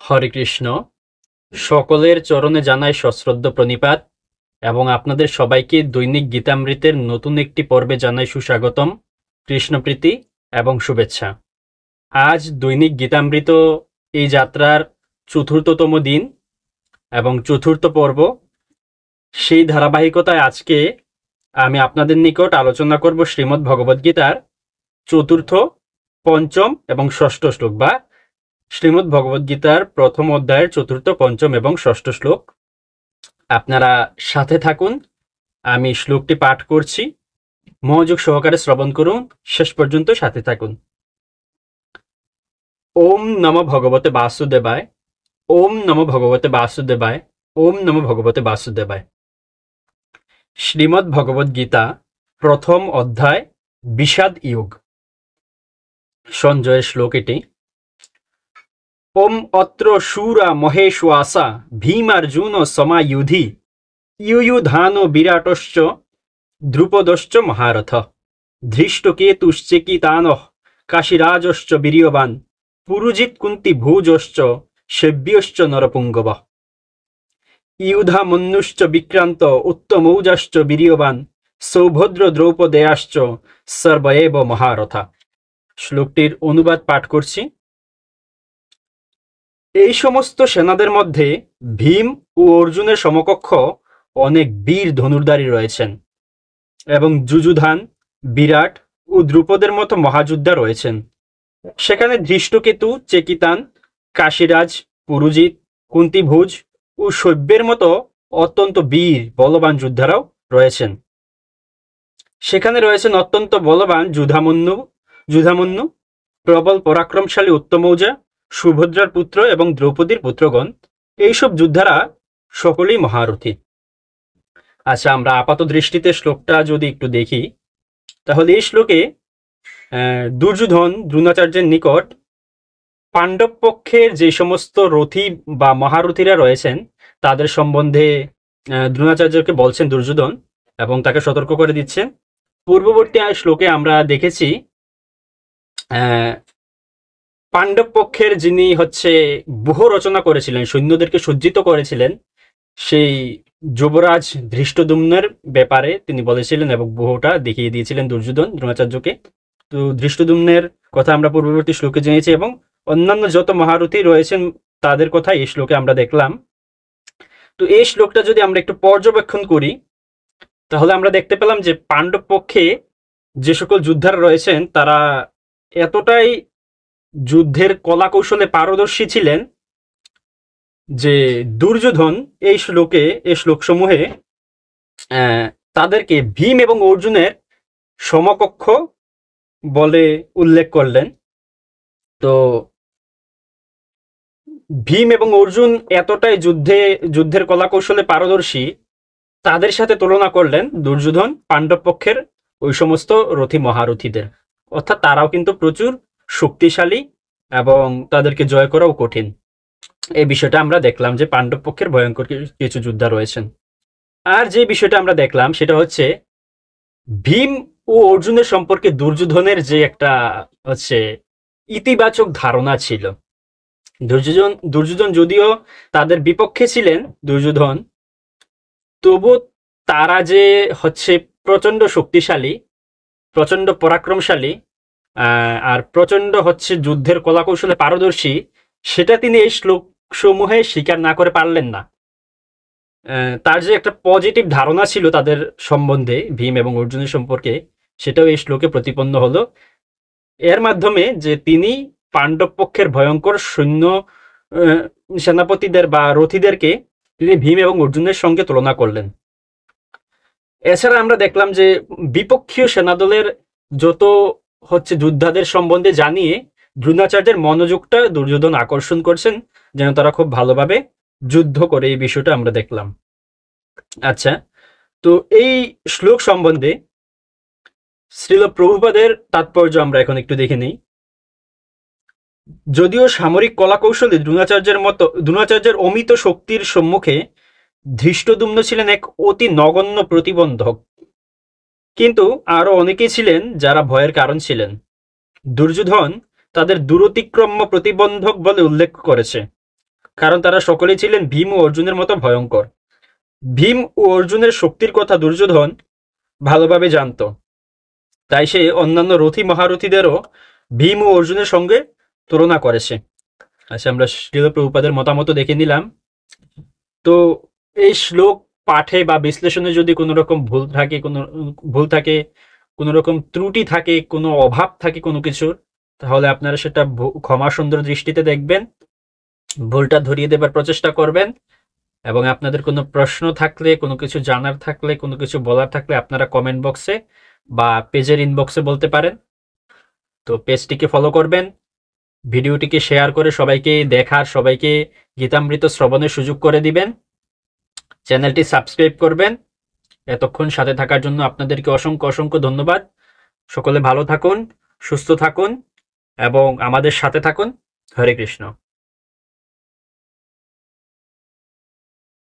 হরে কৃষ্ণ। সকলের চরণে জানাই সশ্রদ্ধ প্রণিপাত এবং আপনাদের সবাইকে দৈনিক গীতামৃতের নতুন একটি পর্বে জানাই সুস্বাগতম, কৃষ্ণপ্রীতি এবং শুভেচ্ছা। আজ দৈনিক গীতামৃত এই যাত্রার চতুর্থতম দিন এবং চতুর্থ পর্ব। সেই ধারাবাহিকতায় আজকে আমি আপনাদের নিকট আলোচনা করব শ্রীমদ্ ভগবদ্গীতার চতুর্থ, পঞ্চম এবং ষষ্ঠ শ্লোক, বা শ্রীমদ্ ভগবদ্গীতার প্রথম অধ্যায়ের চতুর্থ, পঞ্চম এবং ষষ্ঠ শ্লোক। আপনারা সাথে থাকুন, আমি শ্লোকটি পাঠ করছি, মনোযোগ সহকারে শ্রবণ করুন, শেষ পর্যন্ত সাথে থাকুন। ওম নমো ভগবতে বাসুদেবায়, ওম নমো ভগবতে বাসুদেবায়, ওম নমো ভগবতে বাসুদেবায়। শ্রীমদ্ ভগবদ্গীতা প্রথম অধ্যায় বিষাদ যোগ। সঞ্জয়ের শ্লোক এটি। ওম অত্র শূরা মহেশ্বাসা ভীমার্জুন সমায়ুধি ইয়ুধানো বিরাটশ্চ দ্রুপদশ্চ মহারথ ধৃষ্টকেতুশ্চেকিতানঃ কাশীরাজশ্চ বীর্যবান পুরুজিৎ কুন্তি ভুজশ্চ সেব্যশ্চ নরপুঙ্গব ইয়ুধামন্যুশ্চ বিক্রান্ত উত্তমৌজাশ্চ বীর্যবান সৌভদ্র দ্রৌপদেয়াশ্চ সর্বএব মহারথা। শ্লোকটির অনুবাদ পাঠ করছি। এই সমস্ত সেনাদের মধ্যে ভীম ও অর্জুনের সমকক্ষ অনেক বীর ধনুর্ধারী রয়েছেন এবং যুযুধান, বিরাট ও দ্রুপদের মতো মহাযোদ্ধা রয়েছেন। সেখানে ধৃষ্টকেতু, চেকিতান, কাশীরাজ, পুরুজিৎ, কুন্তিভুজ ও শৈব্যের মতো অত্যন্ত বীর বলবান যোদ্ধারাও রয়েছেন। সেখানে রয়েছেন অত্যন্ত বলবান যুধামন্যু, প্রবল পরাক্রমশালী উত্তমৌজা, সুভদ্রার পুত্র এবং দ্রৌপদীর পুত্রগণ। এইসব যোদ্ধারা সকলেই মহারথী। আচ্ছা, আমরা আপাত দৃষ্টিতে শ্লোকটা যদি একটু দেখি, তাহলে এই শ্লোকে দুর্যোধন দ্রোণাচার্যের নিকট পাণ্ডব পক্ষের যে সমস্ত রথী বা মহারথীরা রয়েছেন তাদের সম্বন্ধে দ্রোণাচার্যকে বলছেন দুর্যোধন, এবং তাকে সতর্ক করে দিচ্ছেন। পূর্ববর্তী শ্লোকে আমরা দেখেছি পাণ্ডব পক্ষের যিনি ব্যূহ রচনা করেছিলেন, সৈন্যদেরকে সজ্জিত করেছিলেন, সেই যুবরাজ ধৃষ্টদ্যুম্নের ব্যাপারে তিনি বলেছিলেন এবং ব্যূহটা দেখিয়ে দিয়েছিলেন দুর্যোধন দ্রোণাচার্যকে। তো ধৃষ্টদ্যুম্নের কথা আমরা পূর্ববর্তী শ্লোকে জেনেছি এবং অন্যান্য যত মহারথী রয়েছেন তাদের কথা এই শ্লোকে আমরা দেখলাম। তো এই শ্লোকটা যদি আমরা একটু পর্যবেক্ষণ করি, তাহলে আমরা দেখতে পেলাম যে পাণ্ডব পক্ষে যে সকল যোদ্ধারা রয়েছেন তারা এতটাই যুদ্ধের কলা কৌশলে পারদর্শী ছিলেন যে দুর্যোধন এই শ্লোকসমূহে তাদেরকে ভীম এবং অর্জুনের সমকক্ষ বলে উল্লেখ করলেন। তো ভীম এবং অর্জুন এতটাই যুদ্ধের কলা কৌশলে পারদর্শী, তাদের সাথে তুলনা করলেন দুর্যোধন পাণ্ডব পক্ষের ওই সমস্ত রথী মহারথীদের। অর্থাৎ তারাও কিন্তু প্রচুর শক্তিশালী এবং তাদেরকে জয় করাও কঠিন। এই বিষয়টা আমরা দেখলাম যে পাণ্ডব পক্ষের ভয়ঙ্কর কিছু যোদ্ধা রয়েছেন। আর যে বিষয়টা আমরা দেখলাম সেটা হচ্ছে ভীম ও অর্জুনের সম্পর্কে দুর্যোধনের যে একটা ইতিবাচক ধারণা ছিল। দুর্যোধন যদিও তাদের বিপক্ষে ছিলেন দুর্যোধন, তবু তারা যে প্রচন্ড শক্তিশালী, প্রচন্ড পরাক্রমশালী আর প্রচন্ড যুদ্ধের কলাকৌশলে পারদর্শী, সেটা তিনি এই শ্লোকসমূহে স্বীকার না করে পারলেন না। তার যে একটা পজিটিভ ধারণা ছিল তাদের সম্বন্ধে, ভীম এবং অর্জুনের সম্পর্কে, সেটাও এই শ্লোকে প্রতিপন্ন হলো। এর মাধ্যমে যে তিনি পাণ্ডব পক্ষের ভয়ঙ্কর সৈন্য সেনাপতিদের বা রথীদেরকে তিনি ভীম এবং অর্জুনের সঙ্গে তুলনা করলেন। এছাড়া আমরা দেখলাম যে বিপক্ষীয় সেনাদলের যত যোদ্ধাদের সম্বন্ধে জানিয়ে দ্রোণাচার্যের মনোযোগটা দুর্যোধন আকর্ষণ করছেন যেন তারা খুব ভালোভাবে যুদ্ধ করে, এই বিষয়টা আমরা দেখলাম। আচ্ছা, তো এই শ্লোক সম্বন্ধে শ্রীল প্রভুপাদের তাৎপর্য আমরা এখন একটু দেখে নিই। যদিও সামরিক কলাকৌশলে দ্রোণাচার্যের অমিত শক্তির সম্মুখে ধৃষ্টদ্যুম্ন ছিলেন এক অতি নগণ্য প্রতিবন্ধক, কিন্তু আরো অনেকেই ছিলেন যারা ভয়ের কারণ ছিলেন। দুর্যোধন তাদের দূরতিক্রম্য প্রতিবন্ধক বলে উল্লেখ করেছে। কারণ তারা সকলেই ছিলেন ভীম ও অর্জুনের মতো ভয়ঙ্কর। ভীম ও অর্জুনের শক্তির কথা দুর্যোধন ভালোভাবে জানত, তাই সে অন্যান্য রথী মহারথীদেরও ভীম ও অর্জুনের সঙ্গে তুলনা করেছে। আচ্ছা, আমরা শ্রীল প্রভুপাদের মতামত দেখে নিলাম। তো এই শ্লোক পাঠে বা বিশ্লেষণে যদি কোনো রকম ভুল থাকে, কোনো রকম ত্রুটি থাকে, কোনো অভাব থাকে কোনো কিছুর, তাহলে আপনারা সেটা ক্ষমা সুন্দর দৃষ্টিতে দেখবেন, ভুলটা ধরিয়ে দেবার প্রচেষ্টা করবেন। এবং আপনাদের কোনো প্রশ্ন থাকলে, কোনো কিছু জানার থাকলে, কোনো কিছু বলার থাকলে আপনারা কমেন্ট বক্সে বা পেজের ইনবক্সে বলতে পারেন। তো পেজটিকে ফলো করবেন, ভিডিওটিকে শেয়ার করে সবাইকে গীতামৃত শ্রবণের সুযোগ করে দিবেন, চ্যানেলটি সাবস্ক্রাইব করবেন। এতক্ষণ সাথে থাকার জন্য আপনাদেরকে অসংখ্য অসংখ্য ধন্যবাদ। সকলে ভালো থাকুন, সুস্থ থাকুন এবং আমাদের সাথে থাকুন। হরে কৃষ্ণ।